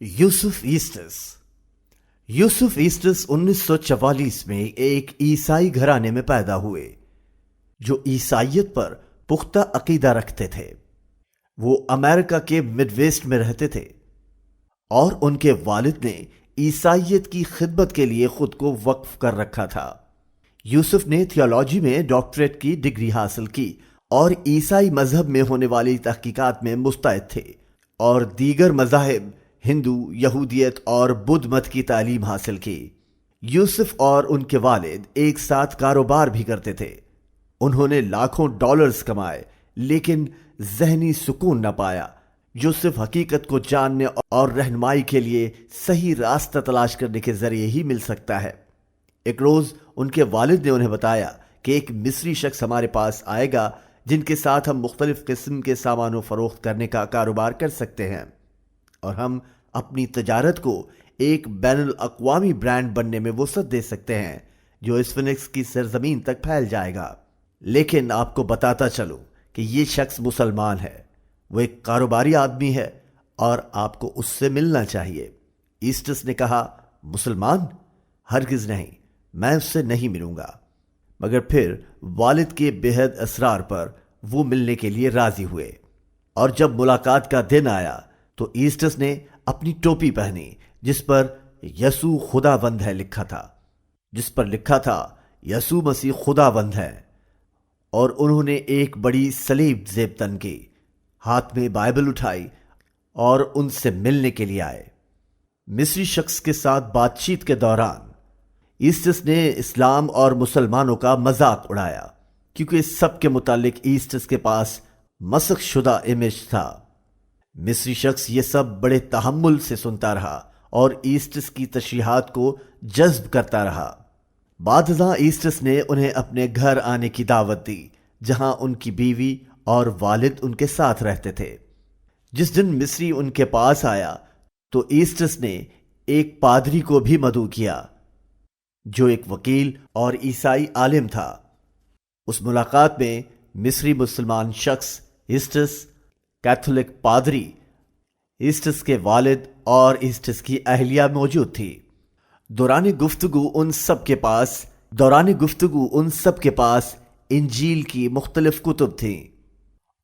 یوسف assets 1944 میں ایک عیسائی گھرانے میں پیدا ہوئے جو عیسائیت پر پختہ عقیدہ رکھتے تھے۔ وہ امریکہ کے مڈ ویسٹ میں رہتے تھے اور ان کے والد نے عیسائیت کی خدمت کے لیے خود کو وقف کر رکھا تھا۔ یوسف نے تھیولوجی میں ڈاکٹریٹ کی ڈگری حاصل کی اور عیسائی مذہب میں ہونے والی تحقیقات میں مستعد تھے اور دیگر مذاہب ہندو، یہودیت اور بدھ مت کی تعلیم حاصل کی۔ یوسف اور ان کے والد ایک ساتھ کاروبار بھی کرتے تھے۔ انہوں نے لاکھوں ڈالرز کمائے لیکن ذہنی سکون نہ پایا جو صرف حقیقت کو جاننے اور رہنمائی کے لیے صحیح راستہ تلاش کرنے کے ذریعے ہی مل سکتا ہے۔ ایک روز ان کے والد نے انہیں بتایا کہ ایک مصری شخص ہمارے پاس آئے گا جن کے ساتھ ہم مختلف قسم کے سامان و فروخت کرنے کا کاروبار کر سکتے ہیں اور ہم اپنی تجارت کو ایک بین الاقوامی برانڈ بننے میں وسعت دے سکتے ہیں جو اس فینکس کی سرزمین تک پھیل جائے گا۔ لیکن آپ کو بتاتا چلوں کہ یہ شخص مسلمان ہے، وہ ایک کاروباری آدمی ہے اور آپ کو اس سے ملنا چاہیے۔ ایسٹس نے کہا، مسلمان؟ ہرگز نہیں، میں اس سے نہیں ملوں گا۔ مگر پھر والد کے بے حد اصرار پر وہ ملنے کے لیے راضی ہوئے اور جب ملاقات کا دن آیا تو ایسٹس نے اپنی ٹوپی پہنی جس پر یسوع خداوند ہے لکھا تھا یسوع مسیح خداوند ہے، اور انہوں نے ایک بڑی صلیب زیب تن کی، ہاتھ میں بائبل اٹھائی اور ان سے ملنے کے لیے آئے۔ مصری شخص کے ساتھ بات چیت کے دوران ایسٹس نے اسلام اور مسلمانوں کا مذاق اڑایا کیونکہ اس سب کے متعلق ایسٹس کے پاس مسخ شدہ امیج تھا۔ مصری شخص یہ سب بڑے تحمل سے سنتا رہا اور ایسٹس کی تشریحات کو جذب کرتا رہا۔ بعد ازاں ایسٹس نے انہیں اپنے گھر آنے کی دعوت دی جہاں ان کی بیوی اور والد ان کے ساتھ رہتے تھے۔ جس دن مصری ان کے پاس آیا تو ایسٹس نے ایک پادری کو بھی مدعو کیا جو ایک وکیل اور عیسائی عالم تھا۔ اس ملاقات میں مصری مسلمان شخص، ایسٹس، کیتھولک پادری، ایسٹس کے والد اور ایسٹس کی اہلیہ موجود تھی۔ دوران گفتگو ان سب کے پاس انجیل کی مختلف کتب تھیں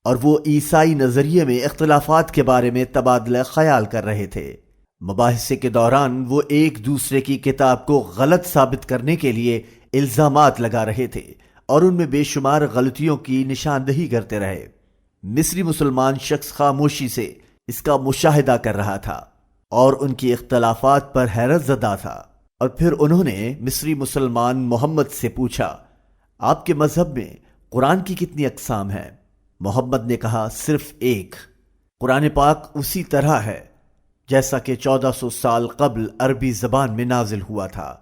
اور وہ عیسائی نظریے میں اختلافات کے بارے میں تبادلہ خیال کر رہے تھے۔ مباحثے کے دوران وہ ایک دوسرے کی کتاب کو غلط ثابت کرنے کے لیے الزامات لگا رہے تھے اور ان میں بے شمار غلطیوں کی نشاندہی کرتے رہے۔ مصری مسلمان شخص خاموشی سے اس کا مشاہدہ کر رہا تھا اور ان کی اختلافات پر حیرت زدہ تھا، اور پھر انہوں نے مصری مسلمان محمد سے پوچھا، آپ کے مذہب میں قرآن کی کتنی اقسام ہیں؟ محمد نے کہا، صرف ایک۔ قرآن پاک اسی طرح ہے جیسا کہ 1400 سال قبل عربی زبان میں نازل ہوا تھا۔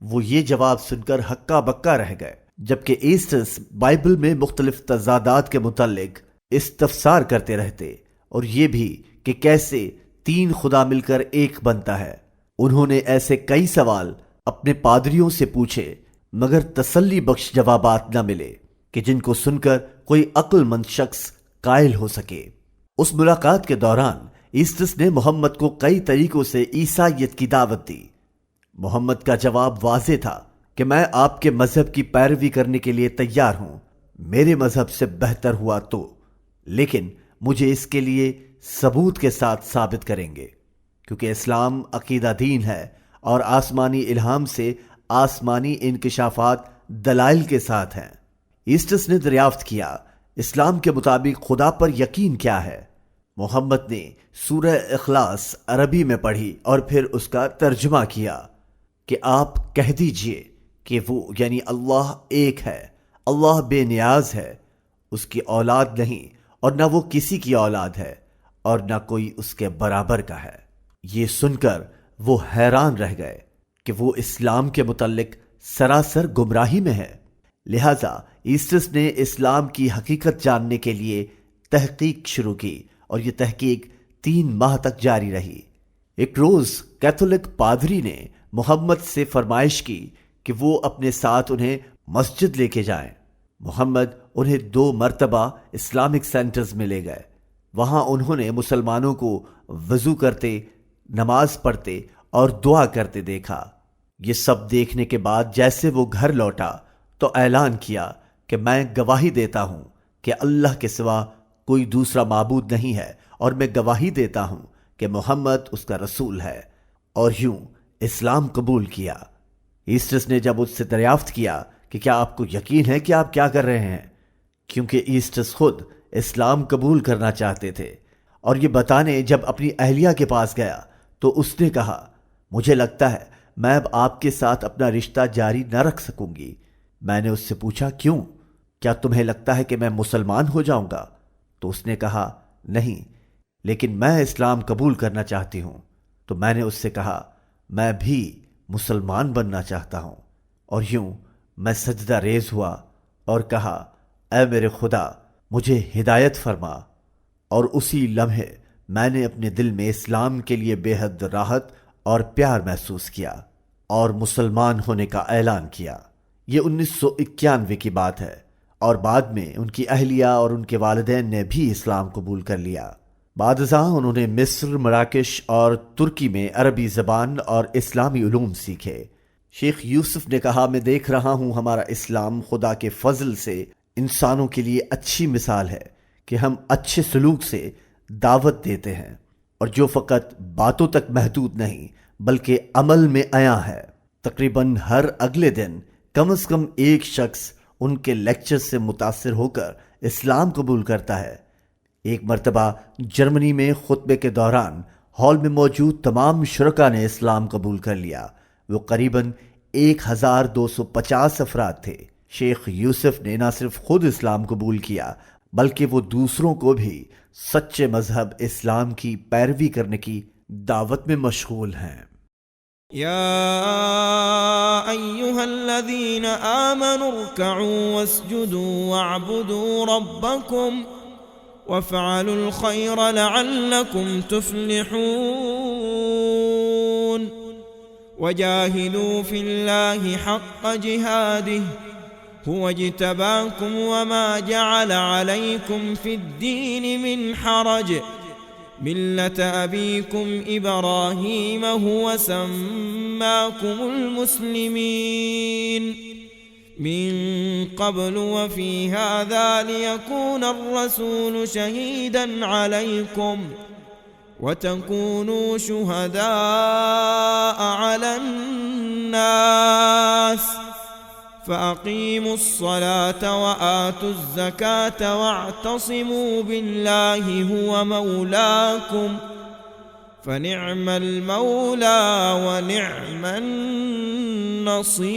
وہ یہ جواب سن کر ہکا بکا رہ گئے، جبکہ ایسٹس بائبل میں مختلف تضادات کے متعلق استفسار کرتے رہتے اور یہ بھی کہ کیسے 3 خدا مل کر ایک بنتا ہے۔ انہوں نے ایسے کئی سوال اپنے پادریوں سے پوچھے مگر تسلی بخش جوابات نہ ملے کہ جن کو سن کر کوئی عقل مند شخص قائل ہو سکے۔ اس ملاقات کے دوران ایسٹس نے محمد کو کئی طریقوں سے عیسائیت کی دعوت دی۔ محمد کا جواب واضح تھا کہ میں آپ کے مذہب کی پیروی کرنے کے لیے تیار ہوں، میرے مذہب سے بہتر ہوا تو، لیکن مجھے اس کے لیے ثبوت کے ساتھ ثابت کریں گے، کیونکہ اسلام عقیدہ دین ہے اور آسمانی الہام سے آسمانی انکشافات دلائل کے ساتھ ہیں۔ ایسٹس نے دریافت کیا، اسلام کے مطابق خدا پر یقین کیا ہے؟ محمد نے سورہ اخلاص عربی میں پڑھی اور پھر اس کا ترجمہ کیا کہ آپ کہہ دیجئے کہ وہ یعنی اللہ ایک ہے، اللہ بے نیاز ہے، اس کی اولاد نہیں اور نہ وہ کسی کی اولاد ہے اور نہ کوئی اس کے برابر کا ہے۔ یہ سن کر وہ حیران رہ گئے کہ وہ اسلام کے متعلق سراسر گمراہی میں ہے۔ لہٰذا ایسٹس نے اسلام کی حقیقت جاننے کے لیے تحقیق شروع کی اور یہ تحقیق 3 ماہ تک جاری رہی۔ ایک روز کیتھولک پادری نے محمد سے فرمائش کی کہ وہ اپنے ساتھ انہیں مسجد لے کے جائیں۔ محمد انہیں 2 مرتبہ اسلامک سینٹرز میں لے گئے۔ وہاں انہوں نے مسلمانوں کو وضو کرتے نماز پڑھتے اور دعا کرتے دیکھا۔ یہ سب دیکھنے کے بعد جیسے وہ گھر لوٹا تو اعلان کیا کہ میں گواہی دیتا ہوں کہ اللہ کے سوا کوئی دوسرا معبود نہیں ہے، اور میں گواہی دیتا ہوں کہ محمد اس کا رسول ہے، اور یوں اسلام قبول کیا۔ ایسٹس نے جب اس سے دریافت کیا کہ کیا آپ کو یقین ہے کہ آپ کیا کر رہے ہیں، کیونکہ ایسٹس خود اسلام قبول کرنا چاہتے تھے، اور یہ بتانے جب اپنی اہلیہ کے پاس گیا تو اس نے کہا مجھے لگتا ہے میں اب آپ کے ساتھ اپنا رشتہ جاری نہ رکھ سکوں گی۔ میں نے اس سے پوچھا کیوں؟ کیا تمہیں لگتا ہے کہ میں مسلمان ہو جاؤں گا؟ تو اس نے کہا نہیں، لیکن میں اسلام قبول کرنا چاہتی ہوں۔ تو میں نے اس سے کہا میں بھی مسلمان بننا چاہتا ہوں، اور یوں میں سجدہ ریز ہوا اور کہا اے میرے خدا مجھے ہدایت فرما، اور اسی لمحے میں نے اپنے دل میں اسلام کے لیے بے حد راحت اور پیار محسوس کیا اور مسلمان ہونے کا اعلان کیا۔ یہ 1991 کی بات ہے، اور بعد میں ان کی اہلیہ اور ان کے والدین نے بھی اسلام قبول کر لیا۔ بعد ازاں انہوں نے مصر، مراکش اور ترکی میں عربی زبان اور اسلامی علوم سیکھے۔ شیخ یوسف نے کہا میں دیکھ رہا ہوں ہمارا اسلام خدا کے فضل سے انسانوں کے لیے اچھی مثال ہے کہ ہم اچھے سلوک سے دعوت دیتے ہیں، اور جو فقط باتوں تک محدود نہیں بلکہ عمل میں عیاں ہے۔ تقریباً ہر اگلے دن کم از کم ایک شخص ان کے لیکچر سے متاثر ہو کر اسلام قبول کرتا ہے۔ ایک مرتبہ جرمنی میں خطبے کے دوران ہال میں موجود تمام شرکاء نے اسلام قبول کر لیا۔ وہ قریباً 1250 افراد تھے۔ شیخ یوسف نے نہ صرف خود اسلام قبول کیا بلکہ وہ دوسروں کو بھی سچے مذہب اسلام کی پیروی کرنے کی دعوت میں مشغول ہیں۔ يا أيها الذين آمنوا اركعوا واسجدوا واعبدوا ربكم وافعلوا الخير لعلكم تفلحون وجاهدوا في الله حق جهاده هو اجتباكم وما جعل عليكم في الدين من حرج ملة أبيكم إبراهيم هو سماكم المسلمين من قبل وفي هذا ليكون الرسول شهيدا عليكم وتكونوا شهداء على الناس فأقيموا الصلاة وآتوا الزكاة واعتصموا بالله هو مولاكم فنعم المولى ونعم النصير۔